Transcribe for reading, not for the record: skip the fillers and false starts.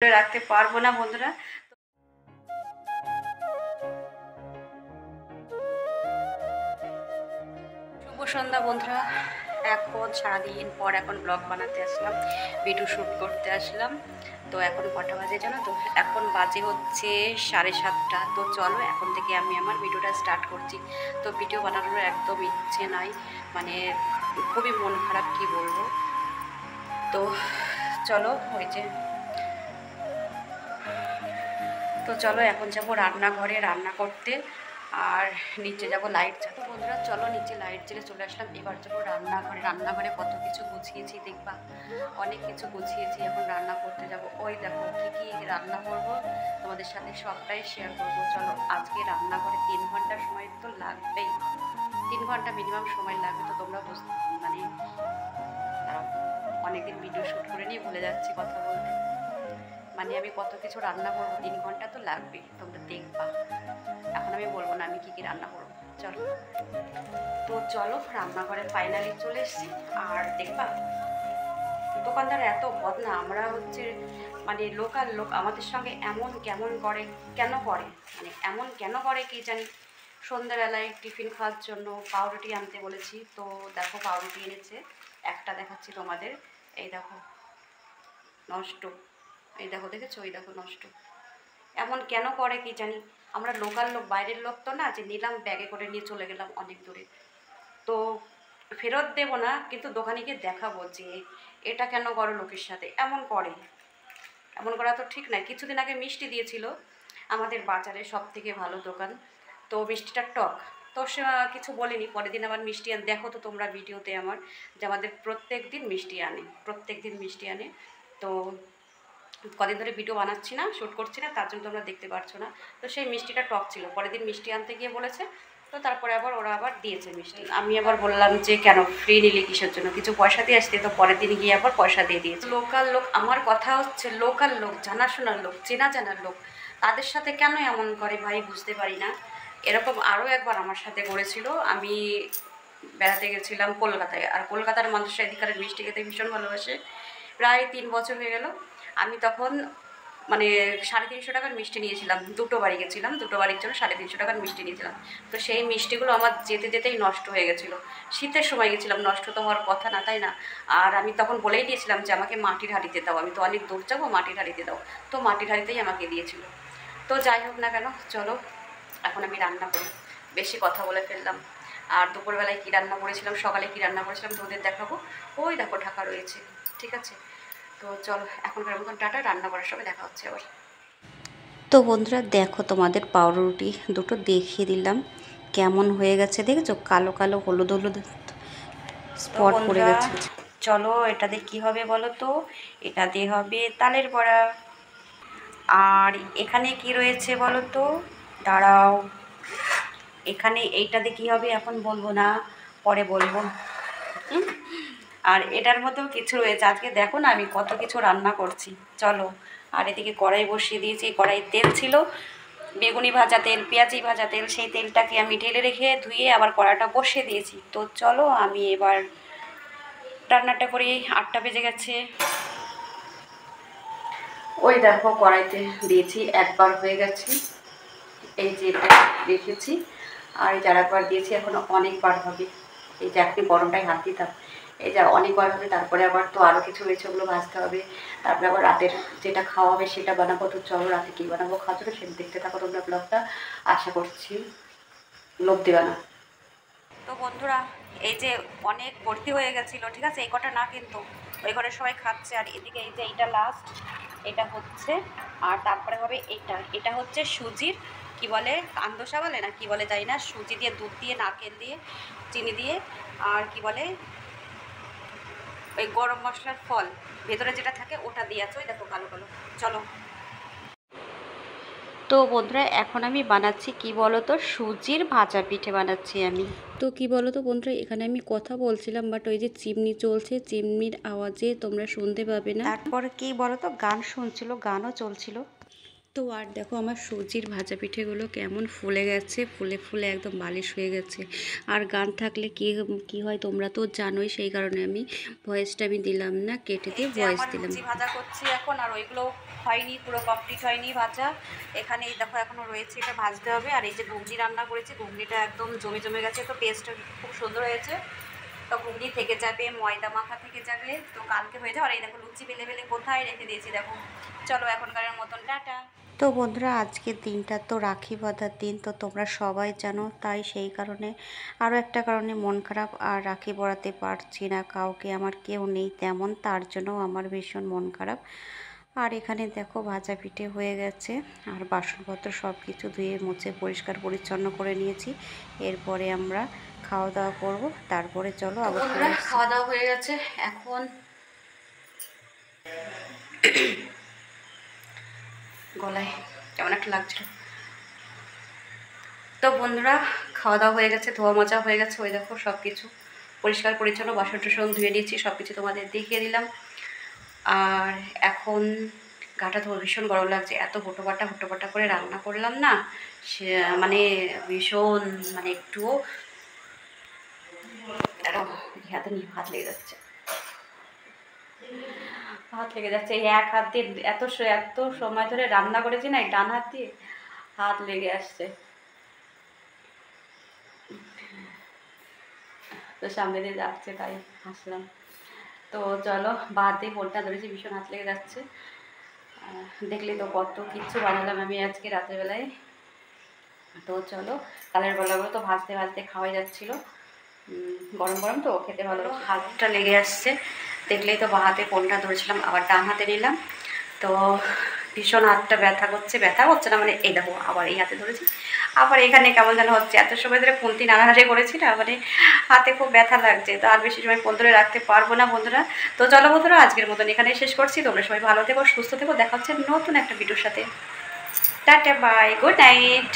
তুলে রাখতে পারবো না বন্ধুরা। শুভ সন্ধ্যা বন্ধুরা। এখন সারাদিন পর এখন ব্লগ বানাতে আসলাম, ভিডিও শ্যুট করতে আসলাম। তো এখন কটা বাজে জানো তো? এখন বাজে হচ্ছে 7:30। তো চলো এখন থেকে আমি আমার ভিডিওটা স্টার্ট করছি। তো ভিডিও বানানোর একদম ইচ্ছে নাই, মানে খুবই মন খারাপ, কি বলবো। তো চলো চলো এখন যাবো রান্নাঘরে রান্না করতে, আর নিচে যাব লাইট জ্বালতে। বন্ধুরা চলো নিচে লাইট জ্বেলে চলে আসলাম। এবার যাবো রান্নাঘরে। রান্নাঘরে কত কিছু গুছিয়েছি দেখবা, অনেক কিছু গুছিয়েছি। এখন রান্না করতে যাব। ওই দেখো কী কী রান্না করবো তোমাদের সাথে সবটাই শেয়ার করবো। চলো আজকে রান্নাঘরে 3 ঘন্টার সময় তো লাগবেই, 3 ঘন্টা মিনিমাম সময় লাগবে। তো তোমরা মানে অনেকদিন ভিডিও শ্যুট করে নিয়ে ভুলে যাচ্ছি কথা বলতে, মানে আমি কত কিছু রান্না করবো। 3 ঘন্টা তো লাগবে, তোমরা দেখবা। এখন আমি বলবো না আমি কী কী রান্না করবো। চলো তো চলো রান্নাঘরে ফাইনালি চলে এসেছি। আর দেখবা দোকানদার এত বদনা, আমরা হচ্ছে মানে লোকাল লোক, আমাদের সঙ্গে এমন কেমন করে, কেন করে, মানে এমন কেন করে কি জানি। সন্ধ্যাবেলায় টিফিন খাওয়ার জন্য পাউরুটি আনতে বলেছি, তো দেখো পাউরুটি এনেছে একটা, দেখাচ্ছি তোমাদের। এই দেখো নষ্ট, এই দেখো দেখেছো, এই দেখো নষ্ট। এমন কেন করে কি জানি। আমরা লোকাল লোক, বাইরের লোক তো না যে নিলাম ব্যাগে করে নিয়ে চলে গেলাম অনেক দূরে, তো ফেরত দেবো না, কিন্তু দোকানিকে দেখাবো যে এটা কেন করো লোকের সাথে এমন করে। এমন করা তো ঠিক নয়। কিছুদিন আগে মিষ্টি দিয়েছিল আমাদের বাজারে সব থেকে ভালো দোকান, তো মিষ্টিটা টক, তো সে কিছু বলেনি। পরের দিন আবার মিষ্টি আনে, দেখো তো তোমরা ভিডিওতে আমার, যে আমাদের প্রত্যেক দিন মিষ্টি আনে, প্রত্যেক দিন মিষ্টি আনে। তো কদিন ধরে ভিডিও বানাচ্ছি না, শ্যুট করছি না, তার জন্য তোমরা দেখতে পারছো না। তো সেই মিষ্টিটা টক ছিল, পরের দিন মিষ্টি আনতে গিয়ে বলেছে, তো তারপরে আবার ওরা আবার দিয়েছে মিষ্টি। আমি আবার বললাম যে কেন ফ্রি নিলে কিসের জন্য, কিছু পয়সা দিয়ে আসতে, তো পরের দিন গিয়ে আবার পয়সা দিয়ে দিয়েছে। লোকাল লোক, আমার কথা হচ্ছে লোকাল লোক, জানাশোনার লোক, চেনা জানার লোক, তাদের সাথে কেন এমন করে ভাই বুঝতে পারি না। এরকম আরও একবার আমার সাথে করেছিল। আমি বেড়াতে গেছিলাম কলকাতায়, আর কলকাতার মানুষের এদিকারের মিষ্টি খেতে ভীষণ ভালোবাসে। প্রায় 3 বছর হয়ে গেল। আমি তখন মানে 350 টাকার মিষ্টি নিয়েছিলাম, দুটো বাড়ি গেছিলাম, দুটো বাড়ির জন্য 350 টাকার মিষ্টি নিয়েছিলাম। তো সেই মিষ্টিগুলো আমার যেতে যেতেই নষ্ট হয়ে গেছিলো। শীতের সময় গেছিলাম, নষ্ট তো হওয়ার কথা না, তাই না? আর আমি তখন বলেই দিয়েছিলাম যে আমাকে মাটির হাঁড়িতে দাও, আমি তো অনেক দূর যাবো, মাটির হাঁড়িতে দাও। তো মাটির হাঁড়িতেই আমাকে দিয়েছিল। তো যাই হোক না কেন, চলো এখন আমি রান্না করি। বেশি কথা বলে ফেললাম। আর দুপুরবেলায় কী রান্না করেছিলাম, সকালে কী রান্না করেছিলাম তোদের দেখাবো। ওই দেখো ঢাকা রয়েছে, ঠিক আছে? তো চলো এখনকার মতন টাটা, রান্না করার সময় দেখা হচ্ছে আবার। তো বন্ধুরা দেখো তোমাদের পাউরুটি দুটো দেখিয়ে দিলাম কেমন হয়ে গেছে, দেখেছো? কালো কালো হলুদ হলুদ স্পট পড়ে গেছে। চলো এটা দিয়ে কী হবে বলো তো? এটা দিয়ে হবে তালের বড়া। আর এখানে কি রয়েছে বলো তো? দাঁড়াও, এখানে এইটা দিয়ে কী হবে এখন বলবো না, পরে বলবো। আর এটার মধ্যেও কিছু রয়েছে। আজকে দেখো না আমি কত কিছু রান্না করছি। চলো, আর এদিকে কড়াই বসিয়ে দিয়েছি, কড়াই তেল ছিল, বেগুনি ভাজা তেল, পেঁয়াজি ভাজা তেল, সেই তেলটাকে আমি ঢেলে রেখে ধুয়ে আবার কড়াটা বসিয়ে দিয়েছি। তো চলো আমি এবার রান্নাটা করি। 8টা বেজে গেছে। ওই দেখো কড়াইতে দিয়েছি, একবার হয়ে গেছে, এই যে রেখেছি, আর এই যার একবার দিয়েছি, এখনো অনেকবার হবে। এই যে একটি গরমটাই হাত দিতাম, এই যা অনেকবার হবে। তারপরে আবার তো আরও কিছু রয়েছে, ওগুলো ভাজতে হবে। তারপরে আবার রাতের যেটা খাওয়া হবে সেটা বানাবো। তো চলো রাতে কী বানাবো খাওয়ার জন্য সেটা দেখতে থাকো তোমরা ব্লগটা, আশা করছি লোভ দেবে না। তো বন্ধুরা এই যে অনেক ভর্তি হয়ে গেছিলো, ঠিক আছে? এই কটা না, কিন্তু ওই ঘরে সবাই খাচ্ছে। আর এদিকে এই যে এইটা লাস্ট, এটা হচ্ছে, আর তারপরে হবে এইটা। এটা হচ্ছে সুজির কি বলে, কান্দোসা বলে না কি বলে জানি না, সুজি দিয়ে, দুধ দিয়ে, নারকেল দিয়ে, চিনি দিয়ে, আর কি বলে ওই গরম মশলার ফল ভেতরে যেটা থাকে ওটা দিয়ে আছে, ওই দেখো কালো কালো। চলো তো বন্ধুরা এখন আমি বানাচ্ছি কি বলো তো, সুজির ভাজা পিঠে বানাচ্ছি আমি। তো কি বলো তো বন্ধুরা, এখানে আমি কথা বলছিলাম, বাট ওই যে চিমনি চলছে, চিমনির আওয়াজে তোমরা শুনতে পাবে না। তারপর কি বলো তো, গান শুনছিল, গানও চলছিল। তো আর দেখো আমার সুজির ভাজা পিঠেগুলো কেমন ফুলে গেছে, ফুলে ফুলে একদম বালিশ হয়ে গেছে। আর গান থাকলে কি হয় তোমরা তো জানোই, সেই কারণে আমি ভয়েসটা আমি দিলাম না, কেটে দিয়ে ভয়েস দিলাম। ভাজা করছি এখন, আর ওইগুলো হয়নি, পুরো কমপ্লিট হয়নি ভাজা। এখানে এই দেখো এখনও রয়েছে, এটা ভাজতে হবে। আর এই যে ঘুগনি রান্না করেছি, ঘুগনিটা একদম জমে জমে গেছে, তো পেস্টটা খুব সুন্দর হয়েছে। তো ঘুগনি থেকে যাবে, ময়দা মাখা থেকে যাবে, তো কালকে হয়ে যাবে। আর এই দেখো লুচি বেলে বেলে কোথায় রেখে দিয়েছি দেখো। চলো এখনকারের মতন টাটা। তো বন্ধুরা, আজকের দিনটা তো রাখি বাঁধার দিন, তো তোমরা সবাই জানো, তাই সেই কারণে আরও একটা কারণে মন খারাপ। আর রাখি পরাতে পারছি না কাউকে, আমার কেউ নেই তেমন, তার জন্য আমার ভীষণ মন খারাপ। আর এখানে দেখো ভাজা পিঠে হয়ে গেছে, আর বাসনপত্র সব কিছু ধুয়ে মুছে পরিষ্কার পরিচ্ছন্ন করে নিয়েছি। এরপরে আমরা খাওয়া দাওয়া করব, তারপরে চলো আবার খাওয়া দাওয়া হয়ে গেছে। এখন গলায় কেমন একটা লাগছিল। তো বন্ধুরা, খাওয়া দাওয়া হয়ে গেছে, ধোয়া মজা হয়ে গেছে। ওই দেখো সব কিছু পরিষ্কার পরিচ্ছন্ন, বাসন টাসন ধুয়ে নিয়েছি, সব কিছু তোমাদের দেখিয়ে দিলাম। আর এখন গাটা তো ভীষণ গরম লাগছে, এত হুটোপাটা করে রান্না করলাম না, সে মানে ভীষণ, মানে একটুও হাতে নিয়ে হাত লেগে যাচ্ছে, এই এক হাত দিয়ে এত সময় ধরে রান্না করেছি না, এই ডান হাত দিয়ে হাত লেগে আসছে। তো সামনে দিয়ে যাচ্ছে তাই হাসলাম। তো চলো, বাদ দিয়ে ফোনটা ধরেছি, ভীষণ হাত লেগে যাচ্ছে। দেখলে তো কত কিচ্ছু বানালাম আমি আজকে রাতের বেলায়। তো চলো, কালের বেলাগুলো তো ভাজতে ভাজতে খাওয়াই যাচ্ছিলো, গরম গরম তো খেতে ভালো। হাতটা লেগে আসছে, দেখলেই তো বা হাতে ফোনটা ধরেছিলাম, আবার ডান হাতে নিলাম, তো ভীষণ হাতটা ব্যথা করছে না, মানে এই দেখো আবার এই হাতে ধরেছি, আবার এখানে কেমন যেন হচ্ছে। এত সময় ধরে ফোনটি নাড়াহাড়ি করেছি না, মানে হাতে খুব ব্যথা লাগছে, তো আর বেশি সময় ফোন ধরে রাখতে পারবো না বন্ধুরা। তো চলো বন্ধুরা, আজকের মতন এখানেই শেষ করছি। তোমরা সবাই ভালো থেকো, সুস্থ থেকো, দেখা হচ্ছে নতুন একটা ভিডিওর সাথে। Tata, bye, good night.